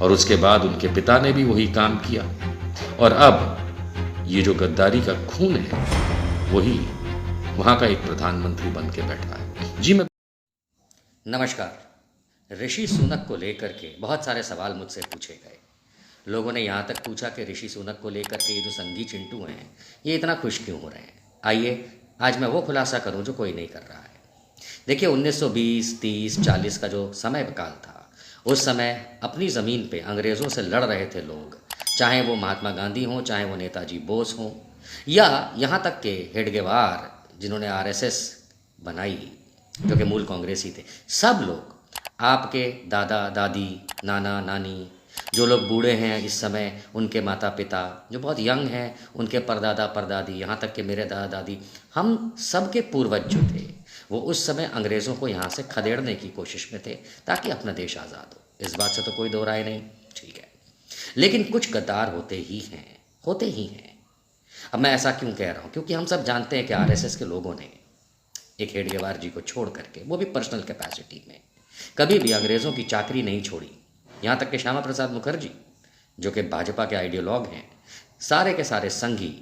और उसके बाद उनके पिता ने भी वही काम किया, और अब ये जो गद्दारी का खून है वही वहां का एक प्रधानमंत्री बन के बैठा है। जी मैं नमस्कार। ऋषि सुनक को लेकर के बहुत सारे सवाल मुझसे पूछे गए। लोगों ने यहाँ तक पूछा कि ऋषि सुनक को लेकर के ये जो संघी चिंटू हैं ये इतना खुश क्यों हो रहे हैं। आइए आज मैं वो खुलासा करूँ जो कोई नहीं कर रहा है। देखिए 1920, 30, 40 का जो समय काल था, उस समय अपनी ज़मीन पे अंग्रेज़ों से लड़ रहे थे लोग, चाहे वो महात्मा गांधी हों, चाहे वो नेताजी बोस हों, या यहाँ तक के हेडगेवार जिन्होंने आरएसएस बनाई, जो कि मूल कांग्रेसी थे। सब लोग, आपके दादा दादी, नाना नानी, जो लोग बूढ़े हैं इस समय, उनके माता पिता जो बहुत यंग हैं, उनके परदादा परदादी, यहाँ तक कि मेरे दादा दादी, हम सब के पूर्वज जो थे वो उस समय अंग्रेज़ों को यहाँ से खदेड़ने की कोशिश में थे ताकि अपना देश आज़ाद हो। इस बात से तो कोई दो राय नहीं, ठीक है। लेकिन कुछ गद्दार होते ही हैं। अब मैं ऐसा क्यों कह रहा हूँ, क्योंकि हम सब जानते हैं कि आरएसएस के लोगों ने एक हेडगेवार जी को छोड़ करके, वो भी पर्सनल कैपेसिटी में, कभी भी अंग्रेज़ों की चाकरी नहीं छोड़ी। यहाँ तक कि श्यामा प्रसाद मुखर्जी जो कि भाजपा के आइडियोलॉग हैं, सारे के सारे संघी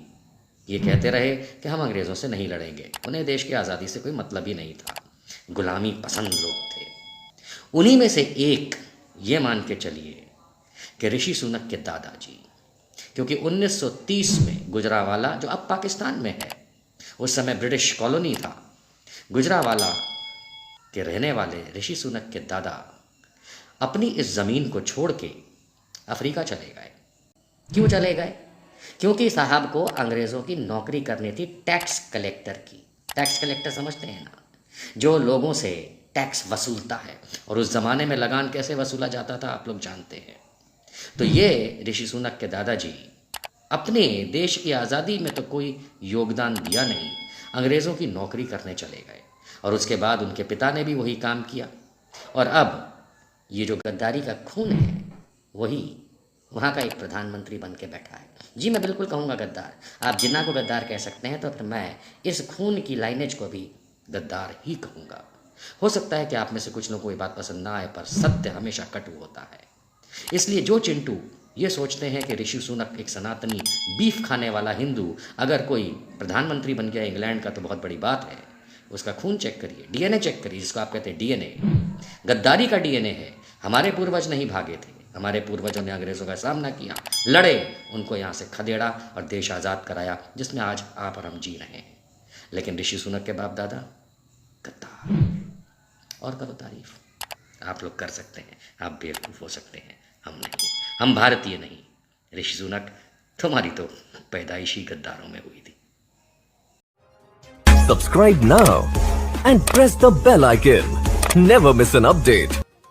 ये कहते रहे कि हम अंग्रेज़ों से नहीं लड़ेंगे, उन्हें देश की आज़ादी से कोई मतलब ही नहीं था, गुलामी पसंद लोग थे। उन्हीं में से एक ये मान के चलिए कि ऋषि सुनक के दादाजी, क्योंकि 1930 में गुजरावाला जो अब पाकिस्तान में है, उस समय ब्रिटिश कॉलोनी था, गुजरावाला के रहने वाले ऋषि सुनक के दादा अपनी इस ज़मीन को छोड़ के अफ्रीका चले गए। क्यों चले गए? क्योंकि साहब को अंग्रेज़ों की नौकरी करनी थी टैक्स कलेक्टर की। टैक्स कलेक्टर समझते हैं ना, जो लोगों से टैक्स वसूलता है, और उस ज़माने में लगान कैसे वसूला जाता था आप लोग जानते हैं। तो ये ऋषि सुनक के दादाजी अपने देश की आज़ादी में तो कोई योगदान दिया नहीं, अंग्रेज़ों की नौकरी करने चले गए, और उसके बाद उनके पिता ने भी वही काम किया, और अब ये जो गद्दारी का खून है वही वहाँ का एक प्रधानमंत्री बन के बैठा है। जी मैं बिल्कुल कहूँगा गद्दार। आप जिन्ना को गद्दार कह सकते हैं, तो फिर मैं इस खून की लाइनेज को भी गद्दार ही कहूँगा। हो सकता है कि आप में से कुछ लोगों को ये बात पसंद ना आए, पर सत्य हमेशा कटु होता है। इसलिए जो चिंटू ये सोचते हैं कि ऋषि सुनक एक सनातनी बीफ खाने वाला हिंदू अगर कोई प्रधानमंत्री बन गया इंग्लैंड का तो बहुत बड़ी बात है, उसका खून चेक करिए, डीएनए चेक करिए, जिसको आप कहते हैं डीएनए, गद्दारी का डीएनए है। हमारे पूर्वज नहीं भागे थे, हमारे पूर्वजों ने अंग्रेज़ों का सामना किया, लड़े, उनको यहाँ से खदेड़ा और देश आज़ाद कराया, जिसमें आज आप और हम जी रहे हैं। लेकिन ऋषि सुनक के बाप दादा गद्दार। और करो तारीफ, आप लोग कर सकते हैं, आप बेवकूफ़ हो सकते हैं, हम नहीं, हम भारतीय नहीं। ऋषि सुनक तुम्हारी तो पैदाइशी गद्दारों में हुई थी। Subscribe now and press the bell icon. Never miss an update.